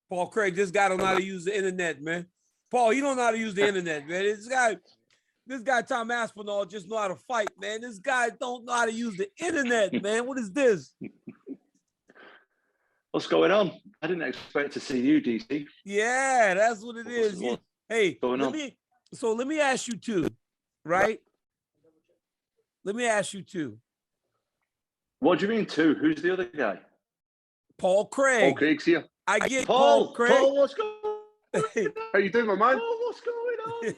Paul Craig, this guy don't know how to use the internet, man. Paul, he don't know how to use the internet, man. This guy Tom Aspinall just know how to fight, man. This guy don't know how to use the internet, man. What is this? What's going on? I didn't expect to see you, DC. Yeah, that's what it is. Hey, let me ask you two, right? Let me ask you two. What do you mean two? Who's the other guy? Paul Craig. Paul Craig's here. I get Paul Craig. Paul, what's going on? How you doing, my man? Paul, what's going on?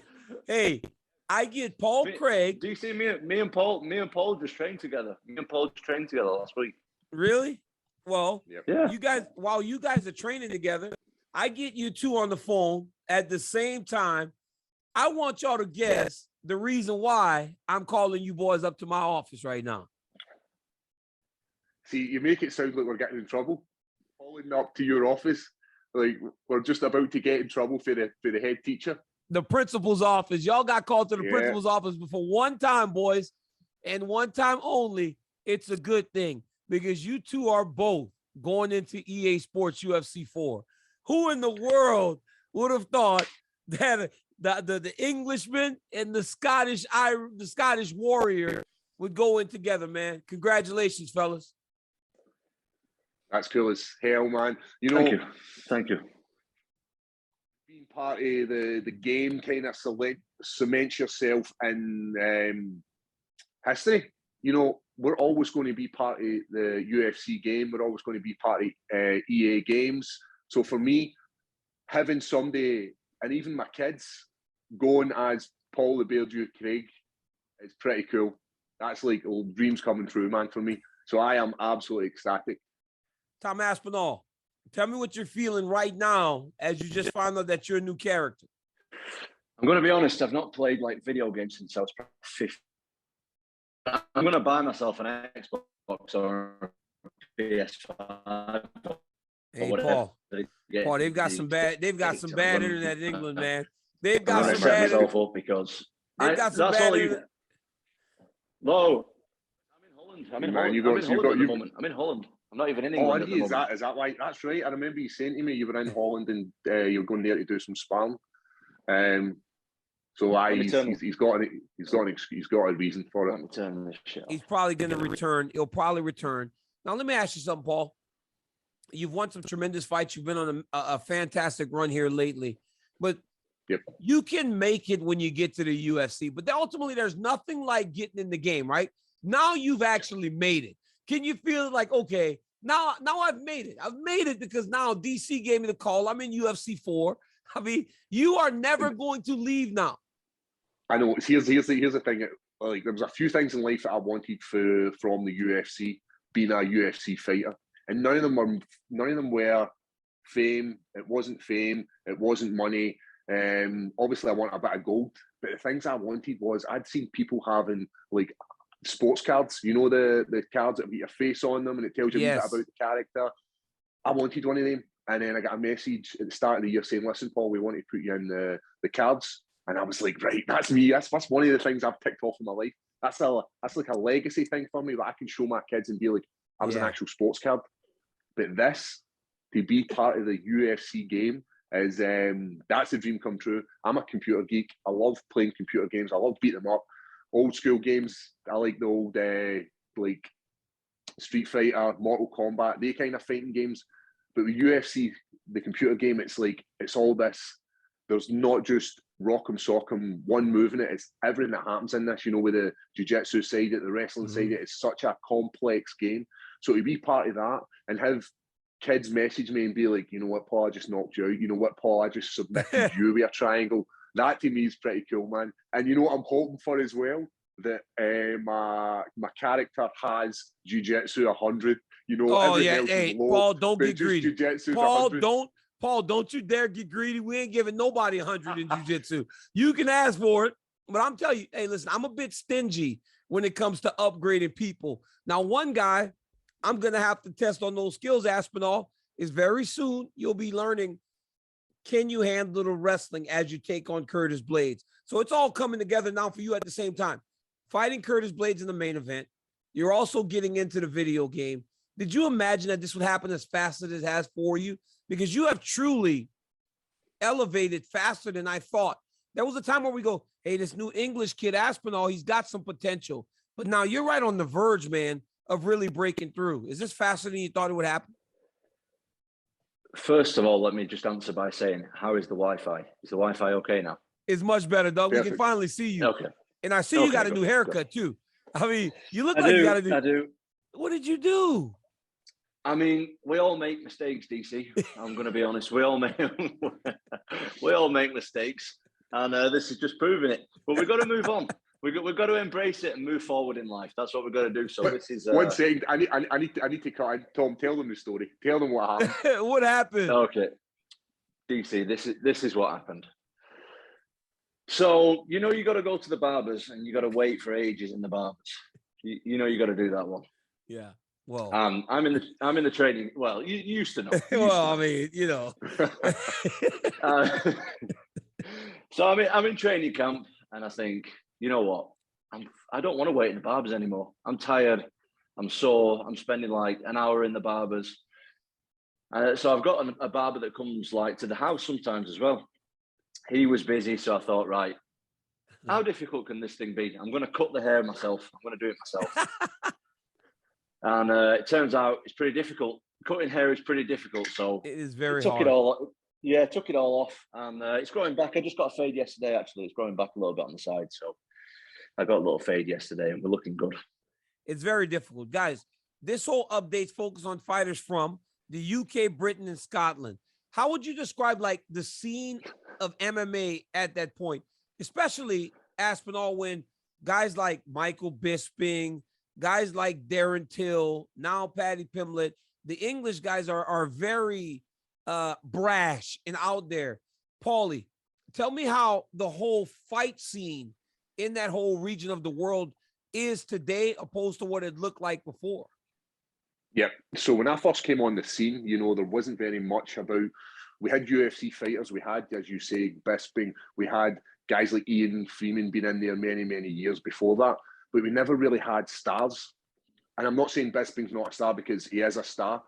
Hey, I get Paul Craig. Do you see me and Paul just trained together. Me and Paul just trained together last week. Really? Well, yeah. You guys, while you guys are training together, I get you two on the phone at the same time. I want y'all to guess the reason why I'm calling you boys up to my office right now. See, you make it sound like we're getting in trouble. Calling up to your office, like we're just about to get in trouble for the head teacher. The principal's office. Y'all got called to the principal's office before one time, boys, and one time only. It's a good thing because you two are both going into EA Sports UFC 4. Who in the world would have thought that the Englishman and the Scottish warrior would go in together, man? Congratulations, fellas. That's cool as hell, man. You know, Thank you. Being part of the game kind of cements yourself in history. You know, we're always going to be part of the UFC game. We're always going to be part of EA games. So for me, having somebody, and even my kids, going as Paul the Bear Duke Craig, is pretty cool. That's like dreams coming true, man, for me. So I am absolutely ecstatic. Tom Aspinall, tell me what you're feeling right now as you just found out that you're a new character. I'm going to be honest, I've not played like video games since I was 15. I'm going to buy myself an Xbox or PS5. Hey, Paul, they've got some bad internet in England, man. They've got some bad myself up because they've got some bad internet. Whoa. I'm in Holland at the moment. I'm in Holland. I'm not even in England at the moment. Is that right? That's right. I remember you saying to me you were in Holland and you were going there to do some sparring. So he's got a reason for it. Turn this shit off. He's probably going to return. He'll probably return. Now let me ask you something, Paul. You've won some tremendous fights. You've been on a fantastic run here lately, but you can make it when you get to the UFC. But ultimately, there's nothing like getting in the game, right? Now you've actually made it. Can you feel like, okay, now I've made it. I've made it because now DC gave me the call. I'm in UFC 4. I mean, you are never going to leave now. I know. Here's the thing. Like, there was a few things in life that I wanted from the UFC, being a UFC fighter, and none of them were fame. It wasn't fame. It wasn't money. Obviously, I want a bit of gold, but the things I wanted was I'd seen people having like sports cards, you know, the cards that have your face on them and it tells you a bit about the character. I wanted one of them, and then I got a message at the start of the year saying, listen, Paul, we want to put you in the cards. And I was like, right, that's me. That's one of the things I've ticked off in my life. That's like a legacy thing for me that I can show my kids and be like, I was an actual sports card. But this, to be part of the UFC game, is that's a dream come true. I'm a computer geek. I love playing computer games. I love beating them up. Old school games. I like the old like Street Fighter, Mortal Kombat, they kind of fighting games. But with UFC, the computer game, it's like it's all this. There's not just rock'em sock'em one move in it. It's everything that happens in this. You know, with the jiu-jitsu side, the wrestling side, it's such a complex game. So to be part of that and have kids message me and be like, you know what, Paul, I just knocked you out. You know what, Paul, I just submitted you with a triangle. That to me is pretty cool, man. And you know what I'm hoping for as well? That my character has jiu-jitsu 100. You know, hey, low, Paul, don't get greedy. Paul, don't you dare get greedy. We ain't giving nobody 100 in jiu-jitsu. You can ask for it, but I'm telling you, hey, listen, I'm a bit stingy when it comes to upgrading people. Now, one guy I'm going to have to test on those skills, Aspinall, is very soon you'll be learning, can you handle the wrestling as you take on Curtis Blades? So it's all coming together now for you at the same time. Fighting Curtis Blades in the main event, You're also getting into the video game. Did you imagine that this would happen as fast as it has for you? Because you have truly elevated faster than I thought. There was a time where we go, hey, this new English kid, Aspinall, he's got some potential. But now you're right on the verge, man, of really breaking through. Is this faster than you thought it would happen? First of all, let me just answer by saying, how is the Wi-Fi? Is the Wi-Fi okay now? It's much better, Doug. Perfect. We can finally see you. Okay. And I see you got a new haircut, too. I mean, you look I like do, you got a new. I do. What did you do? I mean, we all make mistakes, DC. I'm going to be honest. We all make mistakes, and this is just proving it. But we've got to move on. We've got to embrace it and move forward in life. That's what we've got to do. So this is 1 second. I need to cut. Tom, tell them the story. Tell them what happened. What happened? Okay, DC. This is what happened. So you got to go to the barbers and you got to wait for ages in the barbers. You got to do that one. Yeah. Well, I'm in the training. Well, you used to know. I mean, So I'm in training camp, and I think, you know what? I don't want to wait in the barbers anymore. I'm tired. I'm sore. I'm spending like an hour in the barbers. So I've got a barber that comes like to the house sometimes as well. He was busy, so I thought, right, how difficult can this thing be? I'm going to cut the hair myself. I'm going to do it myself. And it turns out it's pretty difficult. Cutting hair is pretty difficult. So it is very took hard. Took it all off. And it's growing back. I just got a fade yesterday, actually. It's growing back a little bit on the side. So I got a little fade yesterday and we're looking good. It's very difficult. Guys, this whole update's focused on fighters from the UK, Britain, and Scotland. How would you describe like the scene of MMA at that point, especially Aspinall, when guys like Michael Bisping, guys like Darren Till, now Paddy Pimblett, the English guys are very brash and out there. Paulie, tell me how the whole fight scene in that whole region of the world is today opposed to what it looked like before. Yeah. So when I first came on the scene, there wasn't very much about. We had UFC fighters. We had, as you say, Bisping. We had guys like Ian Freeman been in there many, many years before that. But we never really had stars. And I'm not saying Bisping's not a star because he is a star.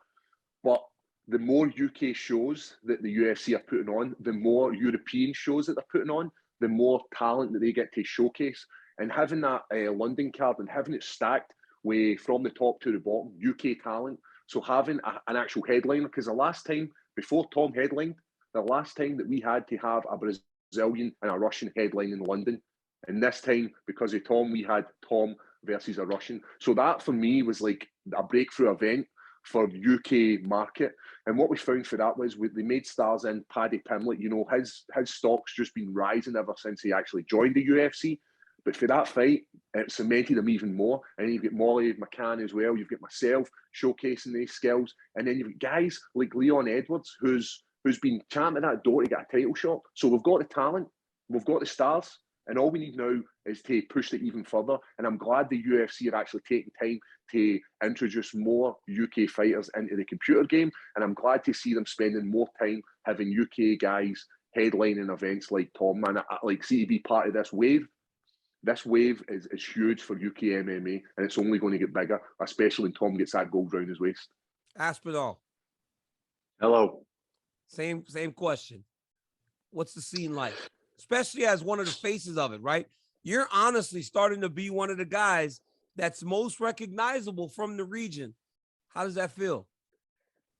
But the more UK shows that the UFC are putting on, the more European shows that they're putting on, the more talent that they get to showcase. And having that London card and having it stacked from the top to the bottom, UK talent. So having an actual headliner, because the last time, before Tom headlined, the last time that we had to have a Brazilian and a Russian headline in London. And this time, because of Tom, we had Tom versus a Russian. So that, for me, was like a breakthrough event for UK market. And what we found for that was they made stars in Paddy Pimblett. His stock's just been rising ever since he actually joined the UFC. But for that fight, it cemented him even more. And you've got Molly McCann as well. You've got myself showcasing these skills. And then you've got guys like Leon Edwards, who's been champing at that door to get a title shot. So we've got the talent. We've got the stars. And all we need now is to push it even further. And I'm glad the UFC are actually taking time to introduce more UK fighters into the computer game. And I'm glad to see them spending more time having UK guys headlining events like Tom. And I like see to be part of this wave. This wave is huge for UK MMA, and it's only going to get bigger, especially when Tom gets that gold round his waist. Aspinall. Hello. Same question. What's the scene like? Especially as one of the faces of it, right? You're honestly starting to be one of the guys that's most recognizable from the region. How does that feel?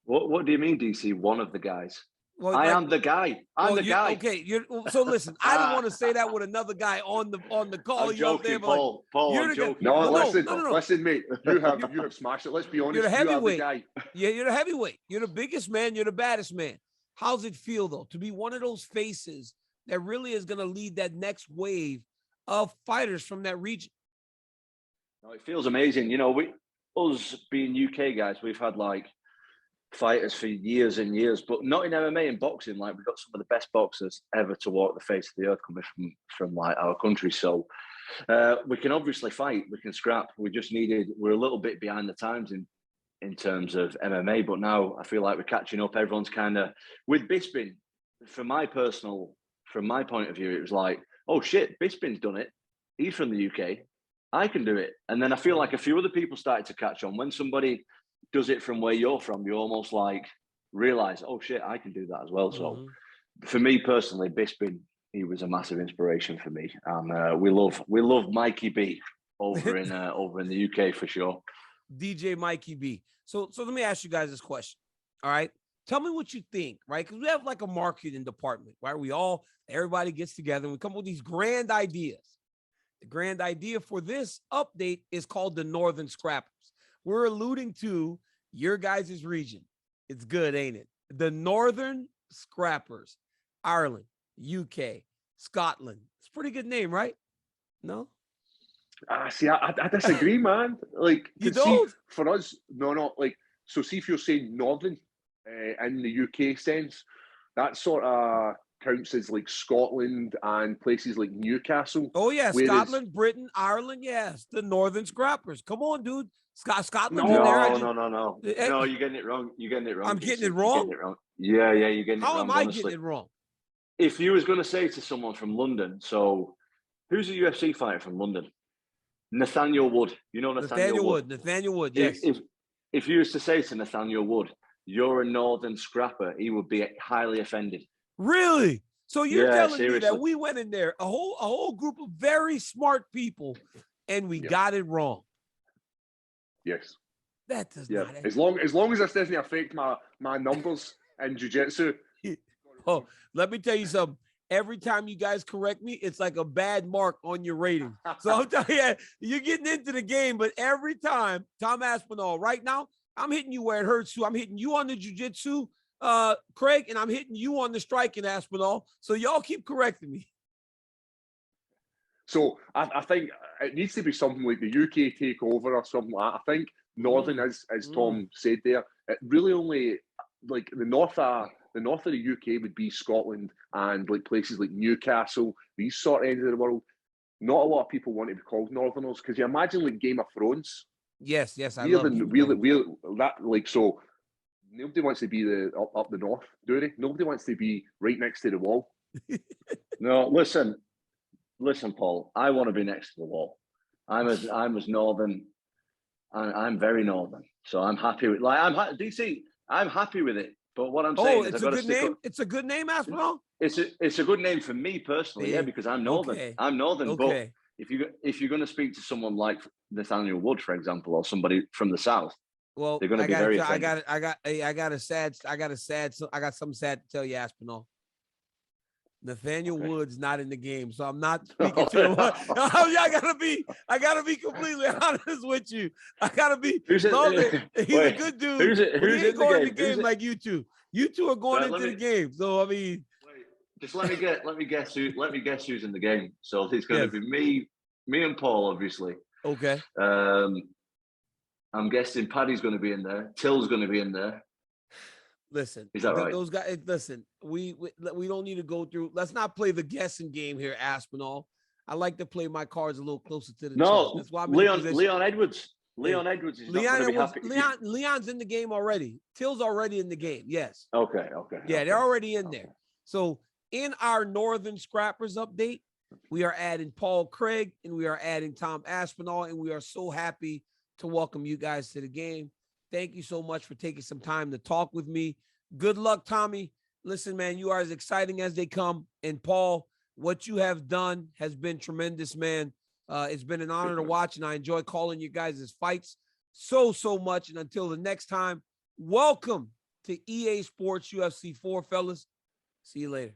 What do you mean, DC? One of the guys? Well, I am the guy. I'm the guy. Okay, so listen, I didn't want to say that with another guy on the call. I'm joking, Paul. Paul, I'm joking. No, listen, mate. You have smashed it. Let's be honest. You're the heavyweight. You are the guy. Yeah, you're the heavyweight. You're the biggest man. You're the baddest man. How's it feel though to be one of those faces that really is going to lead that next wave of fighters from that region? No, it feels amazing. Us being UK guys, we've had like fighters for years and years, but not in MMA and boxing. Like, we've got some of the best boxers ever to walk the face of the earth coming from like our country. So we can obviously fight, we can scrap. We're a little bit behind the times in terms of MMA, but now I feel like we're catching up. Everyone's kind of with Bisping. From my point of view, it was like, oh shit, Bisping's done it. He's from the UK. I can do it. And then I feel like a few other people started to catch on. When somebody does it from where you're from, you almost like realize, oh shit, I can do that as well. So for me personally, Bisping, he was a massive inspiration for me. And we love Mikey B over in the UK for sure. DJ Mikey B. So let me ask you guys this question. All right. Tell me what you think, right? Because we have like a marketing department, right? Everybody gets together and we come up with these grand ideas. The grand idea for this update is called the Northern Scrappers. We're alluding to your guys' region. It's good, ain't it? The Northern Scrappers, Ireland, UK, Scotland. It's a pretty good name, right? No? See, I disagree, man. Like, you don't? See, for us, no. Like, so see if you're saying Northern in the UK sense, that sort of counts as like Scotland and places like Newcastle. Oh yeah, Scotland, Britain, Ireland. Yes, the Northern Scrappers. Come on, dude. Scotland's in there. No. No, you're getting it wrong. I'm getting it wrong. Yeah, you're getting it wrong. How am I getting it wrong? If you was going to say to someone from London, so who's a UFC fighter from London? Nathaniel Wood. You know Nathaniel Wood. Nathaniel Wood. Yes. If you was to say to Nathaniel Wood, "You're a Northern Scrapper," he would be highly offended. Really? So you're telling seriously. me that we went in there, a whole group of very smart people, and we got it wrong? Yes. That does not. As long as this doesn't affect my numbers in jiu-jitsu. Oh, let me tell you something. Every time you guys correct me, it's like a bad mark on your rating. So I'm telling you, you're getting into the game, but every time, Tom Aspinall, right now, I'm hitting you where it hurts too. I'm hitting you on the jiu-jitsu, Craig, and I'm hitting you on the striking, Aspinall. So y'all keep correcting me. So I think it needs to be something like the UK takeover or something like that. I think Northern, as Tom said there, it really only like the north of the UK would be Scotland and like places like Newcastle, these sort of ends of the world. Not a lot of people want to be called Northerners because you imagine like Game of Thrones. Yes, I love that. So nobody wants to be up the north, do they? Nobody wants to be right next to the wall. No, listen, Paul. I want to be next to the wall. I'm as northern. I'm very northern, so I'm happy with DC. I'm happy with it. But what I'm saying is, it's a good name. It's a good name, Aspinall. It's a good name for me personally, because I'm northern. Okay. I'm northern. Okay. But if you're going to speak to someone like Nathaniel Wood, for example, or somebody from the south, well, they're going to be very offended. I got something sad to tell you, Aspinall. Nathaniel Wood's not in the game, so I'm not speaking to him. I gotta be completely honest with you. I gotta be. He's a good dude. Who's he ain't going in the game like you two. You two are going into the game. So I mean, just let me guess who's in the game. So it's going to be me and Paul, obviously. Okay. I'm guessing Paddy's going to be in there. Till's going to be in there. Listen, is that right? Those guys. Listen, we don't need to go through. Let's not play the guessing game here, Aspinall. I like to play my cards a little closer to the chest. That's why I'm Leon Edwards. Leon Edwards is not going to be happy. Leon's in the game already. Till's already in the game. Yes. Okay. Yeah, they're already in there. So in our Northern Scrappers update, we are adding Paul Craig and we are adding Tom Aspinall, and we are so happy to welcome you guys to the game. Thank you so much for taking some time to talk with me. Good luck, Tommy. Listen, man, you are as exciting as they come. And Paul, what you have done has been tremendous, man. It's been an honor to watch, and I enjoy calling you guys' fights so much. And until the next time, welcome to EA Sports UFC 4, fellas. See you later.